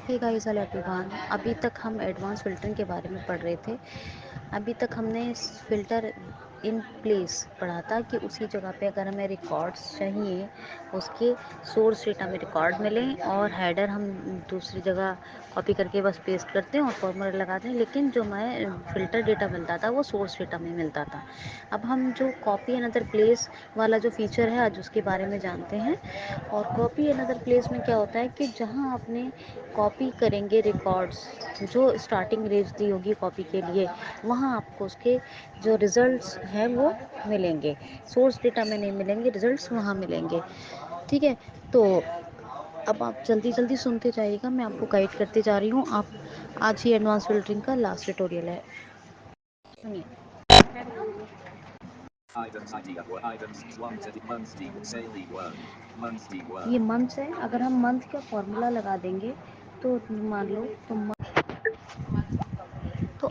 Hey guys hello everyone. अभी तक हम एडवांस फ़िल्टरिंग के बारे में पढ़ रहे थे। अभी तक हमने फ़िल्टर इन प्लेस पढ़ा था कि उसी जगह पे अगर हमें रिकॉर्ड्स चाहिए, उसके सोर्स डेटा में रिकॉर्ड मिलें और हेडर हम दूसरी जगह कॉपी करके बस पेस्ट करते हैं और फॉर्मूला लगाते हैं, लेकिन जो हमें फ़िल्टर डेटा मिलता था वो सोर्स डेटा में मिलता था। अब हम जो कॉपी अनदर प्लेस वाला जो फीचर है आज उसके बारे में जानते हैं। और कॉपी अनदर प्लेस में क्या होता है कि जहाँ आपने कॉपी करेंगे रिकॉर्ड्स, जो स्टार्टिंग रेंज दी होगी कॉपी के लिए, वहाँ आपको उसके जो रिज़ल्ट्स हैं वो मिलेंगे। सोर्स डेटा में नहीं मिलेंगे, रिज़ल्ट्स वहाँ मिलेंगे। ठीक है, तो अब आप जल्दी जल्दी सुनते जाइएगा, मैं आपको गाइड करते जा रही हूँ। आप आज ही एडवांस फ़िल्टरिंग का लास्ट ट्यूटोरियल है, सुनिए। ये मंथ्स है। अगर हम मंथ का फॉर्मूला लगा देंगे तो मान लो तो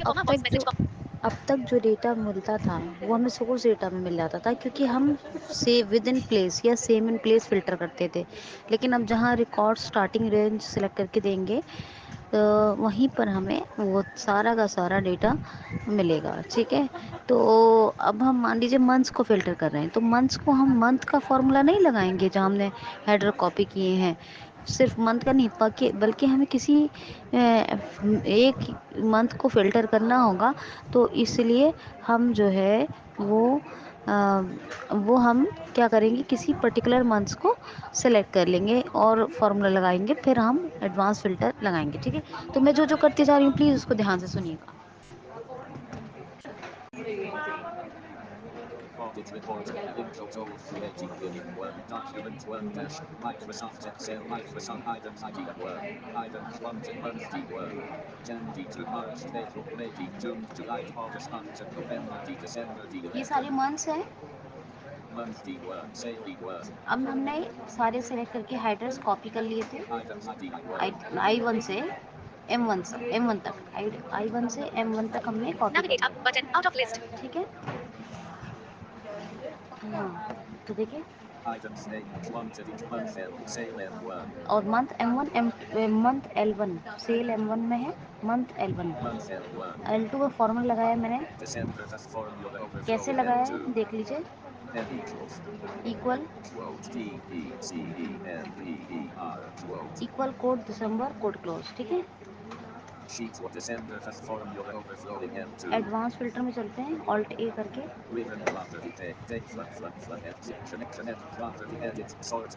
अब तक जो डेटा मिलता था वो हमें सोर्स डेटा में मिल जाता था, क्योंकि हम से विद इन प्लेस या सेम इन प्लेस फ़िल्टर करते थे। लेकिन अब जहाँ रिकॉर्ड स्टार्टिंग रेंज सेलेक्ट करके देंगे, तो वहीं पर हमें वो सारा का सारा डेटा मिलेगा। ठीक है, तो अब हम मान लीजिए मंथ्स को फ़िल्टर कर रहे हैं, तो मंथ्स को हम मंथ का फॉर्मूला नहीं लगाएंगे जहाँ हमने हेडर कॉपी किए हैं। सिर्फ मंथ का नहीं, बल्कि हमें किसी एक मंथ को फ़िल्टर करना होगा। तो इसलिए हम जो है वो वो हम क्या करेंगे, किसी पर्टिकुलर मंथ्स को सेलेक्ट कर लेंगे और फार्मूला लगाएंगे, फिर हम एडवांस फ़िल्टर लगाएंगे। ठीक है, तो मैं जो जो करती जा रही हूँ प्लीज़ उसको ध्यान से सुनिएगा। Audit report. Info total 380 billion won. Document 1 dash. Microsoft Excel. Microsoft items ID of 1. Items 1 to month D 1. Jan D to March to April May D June July to August October November D December D ये सारे 11. Months हैं। Month D 1. Sale D 1. अब हमने सारे select करके headers copy कर लिए थे। Items ID I I 1. I one से एम वन तक, आई वन से एम वन तक हमने कॉपी कर लिया। ठीक है, हाँ, तो देखिए। Items name quantity month L sale M1. और month M one month L one, sale M one में है, month L one. Month L1. L two का फॉर्मूला लगाया मैंने। December the formula कैसे overflowing लगाया है M2. देख लीजिए। N equals equal quote D E C E M P E R quote. Equal code December code close. ठीक है, Sheet what December the formula overflowing M2. Advance filter में चलते हैं, ऑल्ट ए करके। Ribbon property date flat connection property edit sort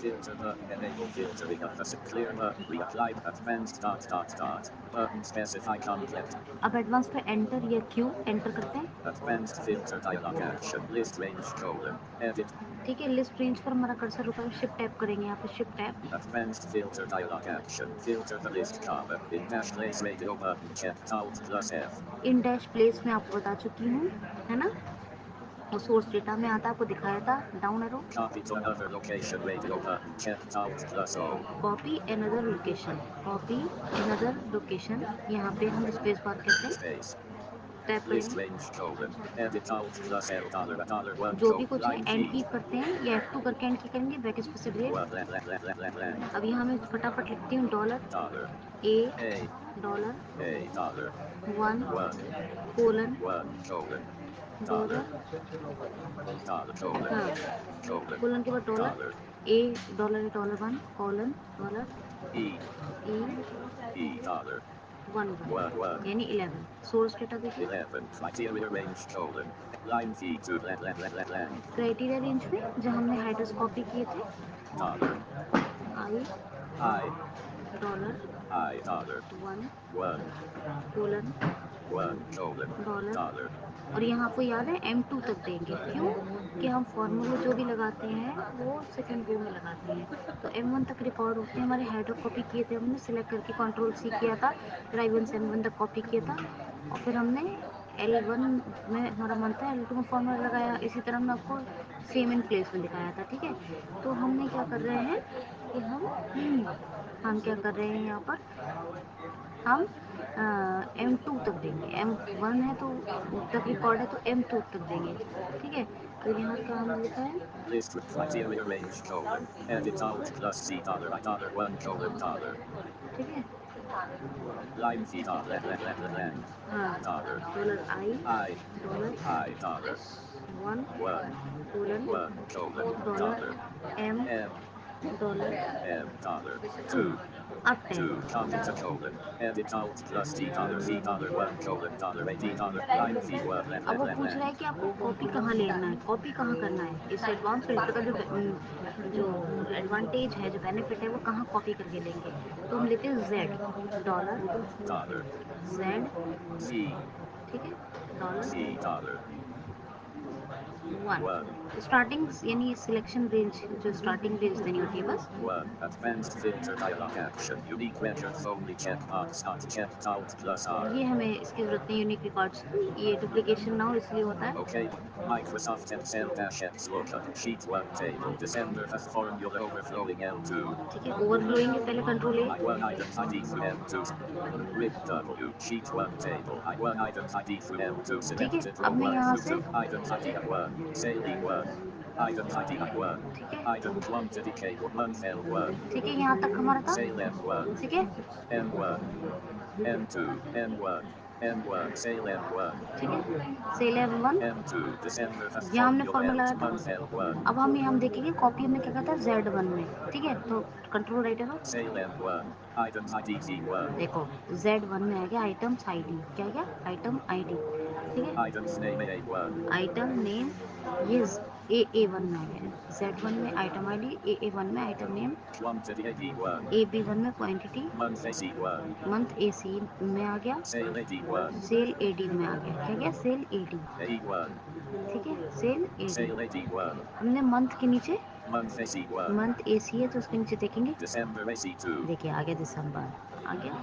filter button enable filtering of the clear button reapply advanced button specify complex अब advance पे enter या Q enter करते हैं। advanced filter dialog action list range colon edit ठीक है, list range पर हमारा cursor रुका है, शिफ्ट टैप करेंगे यहाँ पे, shift tap. advanced filter dialog action filter the list comma in dash place radio button checked alt plus F in dash place में आपको बता चुकी हूँ, है ना। और सोर्स डेटा में आता, आपको दिखाया था down arrow. copy to another location radio button checked alt plus O copy another location, copy another location, यहाँ पे हम स्पेस बार कहते हैं, space टैप list करेंगे। range colon edit alt plus L dollar one जो भी code कुछ है line एंड feed की करते हैं या F2 करके एंड की करेंगे, ब्रैकेट पे से ब्रेक। one lang अब यहाँ मैं फटाफट लिखती हूँ dollar dollar A, a dollar dollar one one colon colon dollar dollar, colon हाँ, colon कोलन के बाद dollar dollar A, dollar one colon dollar e E dollar one one one, यानी 11। सोर्स डेटा देखिए, 11 criteria range colon line feed to lang criteria range में जहाँ हमने headers copy किए थे, dollar I I dollar dollar one one colon dollar. dollar और यहाँ आपको याद है M2 तक देंगे, क्यों कि हम फॉर्मूले जो भी लगाते हैं वो सेकंड रो में लगाते हैं। तो M1 तक रिकॉर्ड होते हैं, हमारे हेडर कॉपी किए थे हमने, सिलेक्ट करके कंट्रोल C किया था, फिर I1 से M1 तक कॉपी किया था, और फिर हमने L1 में हमारा मन था, L2 में फॉर्मूला लगाया। इसी तरह हमने आपको सेम इन प्लेस में दिखाया था। ठीक है, तो हमने क्या कर रहे हैं कि हम क्या कर रहे हैं यहाँ पर, हम M2 तक देंगे। M1 है तो तक रिकॉर्ड है तो M2 तक देंगे। ठीक है, तो यहाँ काम लिखा है List criteria range colon. Edit out plus C dollar I dollar one colon dollar. ठीक है। Line fee dollar length. हाँ, Dollar. Dollar I, I. Dollar I dollar. One, One. Colon, One colon dollar dollar. M, M. Dollar M dollar. Two, Two. अब Two. Capital ten. colon. Edit out plus C dollar one colon dollar AD dollar. Line fee one अब वो पूछ रहा है length. कि आपको copy कहाँ लेना है, कॉपी कहाँ करना है। इस एडवांस फिल्टर का जो एडवांटेज है, जो बेनिफिट है, वो कहाँ कॉपी करके लेंगे। तो हम लेते हैं Z, dollar Dollar. Z, Z. ठीक है, dollar Z dollar. One. One. Starting यानी सिलेक्शन रेंज, जो स्टार्टिंग रेंज देनी होती है बस। 1. Advanced filter dialog action. Unique records only checkbox not checked out plus R. ये हमें इसकी ज़रूरत नहीं, यूनिक रिकॉर्ड्स, ये डुप्लीकेशन ना हो इसलिए होता है। OK. Microsoft Excel dash X lookup. Sheet 1 table. December has formula overflowing L2. ठीक है, ओवरफ्लोइंग है पहले, कंट्रोल ए। I1 items ID through M2. Grid W. Sheet 1 table. I1 items ID through M2 ठीक है, selected अब row मैं 1 यहाँ through से, 2. Items ID I1. Sale E1. Items ID I1. ठीक है, Item quantity cable month L1. ठीक है, यहाँ तक हमारा था। Sale M1. ठीक है, M1. M2, M1, M1, sale M1, ठीक है, सेल है वन। M2, December has यहाँ हमने formula फॉर्मूला L लाया था। month L1, अब हम देखेंगे कॉपी हमने क्या कहा था, Z1 में। ठीक है, तो कंट्रोल राइट है। sale M1, items ID Z1, देखो, Z1 में आ गया आइटम्स आईडी, क्या आ गया, आइटम आईडी। ठीक है, items name A1, item name, ये A1 में आ गया, Z1 में आइटम आईडी, A1 में item name, quantity AD1, AB1 में quantity, month AC1, month AC में आ गया, sale AD1, सेल AD में आ गया, क्या गया, सेल AD। A1, ठीक है, सेल AD। sale AD1, हमने मंथ के नीचे, month AC1, मंथ AC है तो उसके नीचे देखेंगे। December AC2, देखिए आ गया दिसंबर, आ गया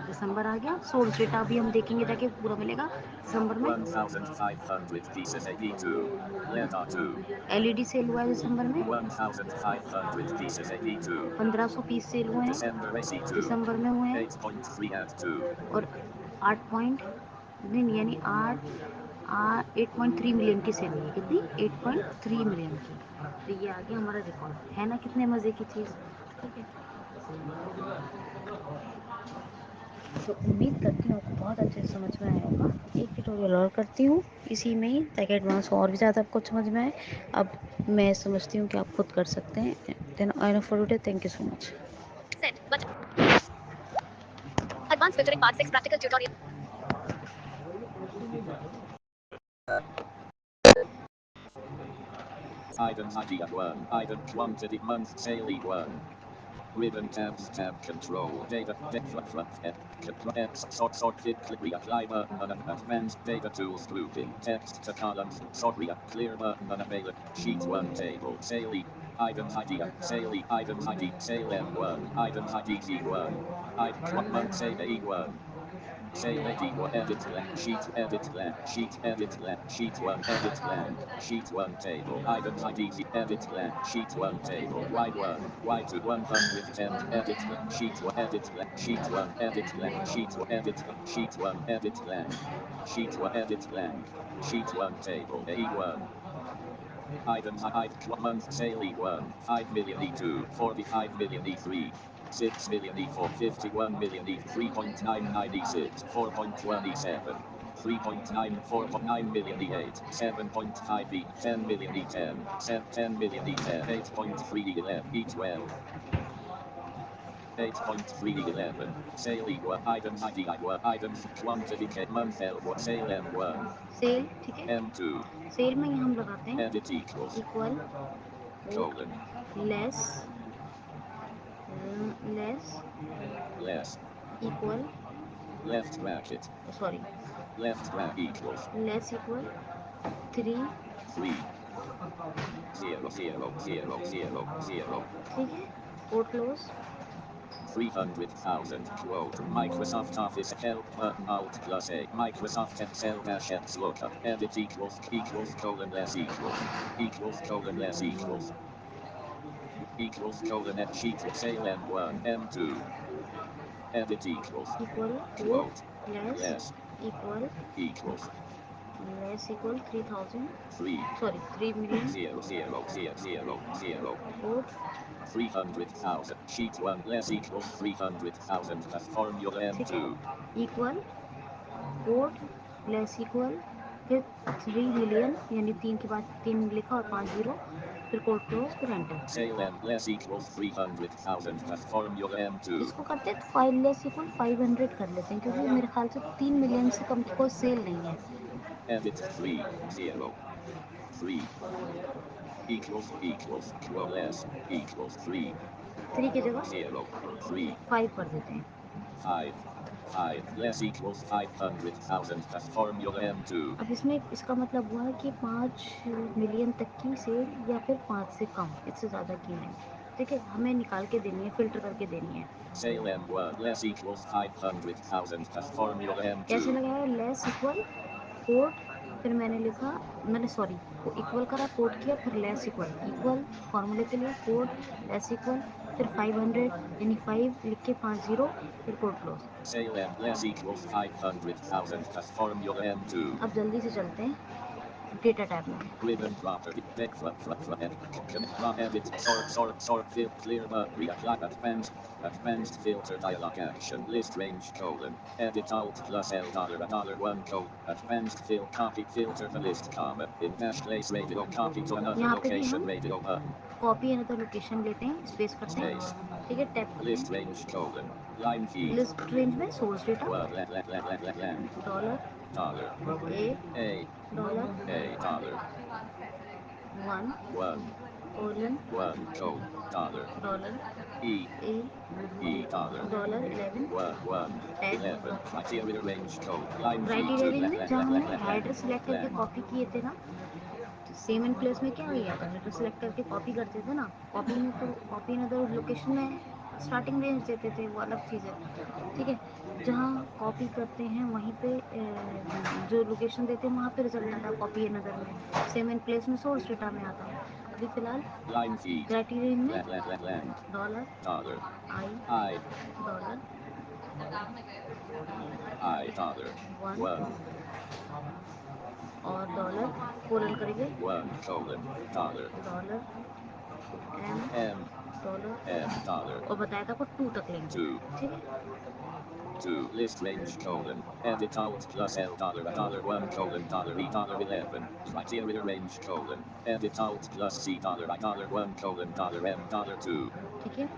दिसंबर, आ गया सोर्स डेटा भी हम देखेंगे जाके पूरा मिलेगा दिसंबर में। 1500 pieces AD2, LEDA2, LED cell हुआ है दिसंबर में, 1500 pieces AD2, 1500 पीस सेल हुए December हैं AC2, दिसंबर में हुए हैं। 8.3 at 2, और 8 पॉइंट नहीं, यानी 8.3 मिलियन की सेल हुई है। कितनी, 8.3 मिलियन की। तो ये आ गया हमारा रिकॉर्ड, है ना कितने मज़े की चीज़। ठीक है, तो उम्मीद करती हूँ आपको बहुत अच्छे से समझ में आया होगा। एक ट्यूटोरियल और करती हूँ इसी में ही, ताकि एडवांस और भी ज़्यादा आपको समझ में आए। अब मैं समझती हूँ कि आप खुद कर सकते हैं। Then I know for today, thank you so much. Advance filtering part 6 practical tutorial. items ID A1, item quantity month sale E1, ribbon tabs tab control data sort fit click reapply button advanced data tools grouping text to columns sort clear button unavailable sheet 1 table sale items ID sale items ID sale M1 items ID Z1 month sale E1 sale AD1 edit blank sheet blank sheet 1 edit blank sheet 1 table items ID edit blank sheet 1 table Y1 Y2 110 edit blank sheet 1 edit blank sheet 1 edit blank sheet 1 edit sheet 1 edit blank sheet 1 edit blank sheet 1 table A1 items month sale E1 5 million E2 45 million E3 6 million E4 51 million E3.99 E6 4.1 E7 3.9 4.9 million E8 7.5 E 10 million E10 10 million E10 8.3 E11 E12 8.3 11 sale E1 items ID I1 items quantity month L1 sale M1 sale, ठीक है, M2 cell में हम लगाते हैं edit equals equal, colon less, less, less equal, left bracket sorry, left bracket equals less equal 3। 3 0 0 0 0 0 ठीक है, code close. 300,000 quote Microsoft Office help button alt plus a Microsoft Excel dash X lookup edit equals colon less equals colon at sheet sale M1 M2 edit equals equal वो quote less less equal equals less equal 3000 3 sorry 3 million 0 0 0 0 0 और 300,000. Sheet 1 less equals 300,000. That's formula ठीक M2. है equal code less equal फिर 3 million यानी 3 के बाद 3 लिखा और 5 जीरो फिर कोड क्लोज फिर enter Sale M less equals 300,000. That's formula M2. इसको करते हैं तो फाइव लेस इक्वल 500 कर लेते हैं क्योंकि मेरे ख्याल से 3 मिलियन से कम की कोई सेल नहीं है Edit 3 0 3 equals less equals 3 3 की जगह 0 3 5 कर देते हैं 5 5 less equals 500,000. That's formula M2. अब इसमें इसका मतलब हुआ है कि 5 मिलियन तक की सेल या फिर 5 से कम इससे ज़्यादा की नहीं ठीक है हमें निकाल के देनी है फिल्टर करके देनी है Sale M1 less equals 500,000. That's formula कैसे M2. लगाया लेस इक्वल कोड फिर मैंने लिखा मैंने सॉरी इक्वल करा कोड किया फिर लेस इक्वल इक्वल फार्मूले के लिए कोड लेस इक्वल फिर 500 यानी 5 लिख के 5 जीरो फिर code close Sale M less equals 500,000. That's formula M2. अब जल्दी से चलते हैं डेटा टैब में Ribbon property. Deck edit. Sort. Fill. Clear. Reapply. Advanced filter dialog action. List range colon. Edit alt plus L dollar one colon. Advanced copy filter the list comma. In dash place radio copy to another यहाँ पे भी location हम radio button. Copy another location लेते हैं space करते Space. हैं ठीक है टैप करते List हैं range colon. Line feed. List range में source data Word. Land. Dollar Dollar. A A. Dollar A. Dollar. One One. Colon One. Dollar. Dollar E. A Dollar. Dollar 11 One. Tab 11. Criteria range code. Line feed criteria to range में जहाँ हमने header land. Select करके Land. Copy किए थे ना same in place में क्या हो गया था हेडर सिलेक्ट करके कॉपी करते थे ना कॉपी में तो कॉपी इन अदर लोकेशन में स्टार्टिंग रेंज देते थे वो अलग चीज़ है ठीक है जहाँ कॉपी करते हैं वहीं पे जो लोकेशन देते हैं वहाँ पे रिजल्ट आता है कॉपी इन अदर में सेम इन प्लेस में सोर्स डेटा में आता है अभी फिलहाल Line feed. क्राइटेरिया में Land. Dollar Dollar. I I. Dollar I. Dollar. One One. और डॉलर कोलन करेंगे One. Dollar. Dollar M M. M. Dollar Dollar. और बताया था को 2 तक लेंगे Two. ठीक है Two. List range colon. Edit alt plus L dollar one colon dollar E dollar 11. Criteria range colon. Edit alt plus C dollar I dollar one colon dollar M dollar two. ठीक है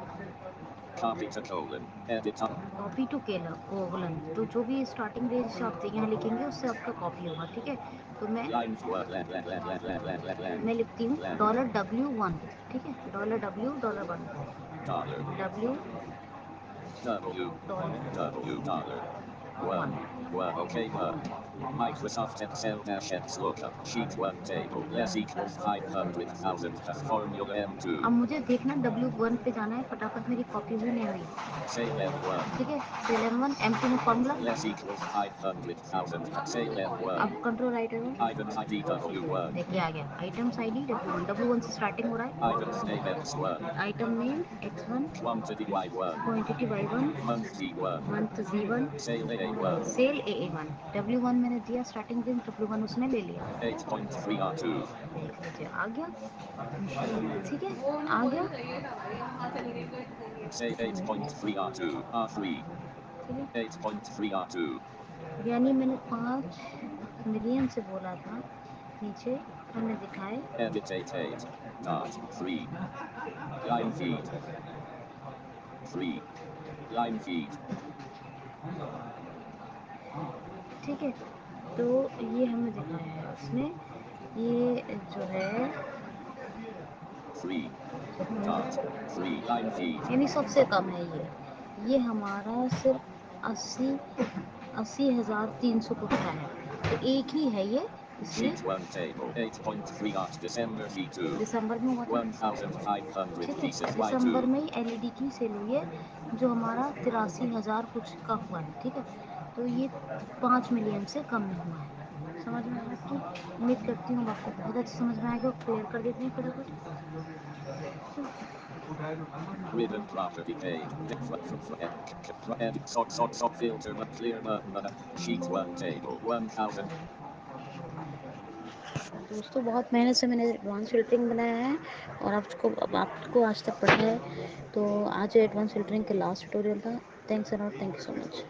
Copy to colon. Edit alt. Copy to केलर colon तो जो भी starting range आप यहाँ लिखेंगे उससे आपका कॉपी होगा ठीक है तो Line for land. मैं लिखती हूँ Land. डॉलर W1 ठीक है dollar W dollar one Dollar. W W. Dollar W. Dollar. One One. One. OK button. Microsoft Excel dash X lookup. Sheet 1 table. Less equals 500,000. That's formula अब M2. मुझे देखना W1 पे जाना है फटाफट मेरी कॉपी हुई नहीं हुई Sale M1. ठीक है सेल M1 M2 में formula Less equals 500,000. Sale M1. अब control right arrow Items ID W1. देखिए आ गया आइटम्स आईडी W1 से स्टार्टिंग हो रहा Items name X1. है item name X1 Quantity Y1. Quantity Y1 Month T1. Month Z1 Sale A1. Sale AA1 W1 मैंने दिया starting range W1 उसने ले लिया 8.3 R2. देख लीजिए आ गया ठीक है आ गया Say 8.3 R2. R3. ठीक 8.3 R2. है यानी मैंने 5 मिलियन से बोला था नीचे हमने दिखाए Edit 88. Dot 3. Line feed. 3. Line feed. ठीक है तो ये हमें दिखाया है उसने ये जो है 3. Dot 3. Line feed. यानी सबसे कम है ये हमारा सिर्फ 80,300 कुछ का है तो एक ही है ये इसलिए Sheet 1 table. 8.3 Art December V2. दिसंबर में हुआ था 1,500 ठीक pieces है दिसंबर Y2. में ही एलईडी की सेल हुई है जो हमारा 83,000 कुछ का हुआ है ठीक है तो ये 5 मिलियन से कम में हुआ है समझ में आया आपको उम्मीद करती हूँ आपको बहुत अच्छी समझ में आएगा क्लियर कर देते हैं फटाफट Ribbon property page. Sort filter but clear button. Sheet 1 table 1000. दोस्तों बहुत मेहनत से मैंने एडवांस फ़िल्टरिंग बनाया है और आपको आज तक पढ़ा है। तो आज एडवांस फ़िल्टरिंग का लास्ट ट्यूटोरियल था। Thanks a lot, thank you so much.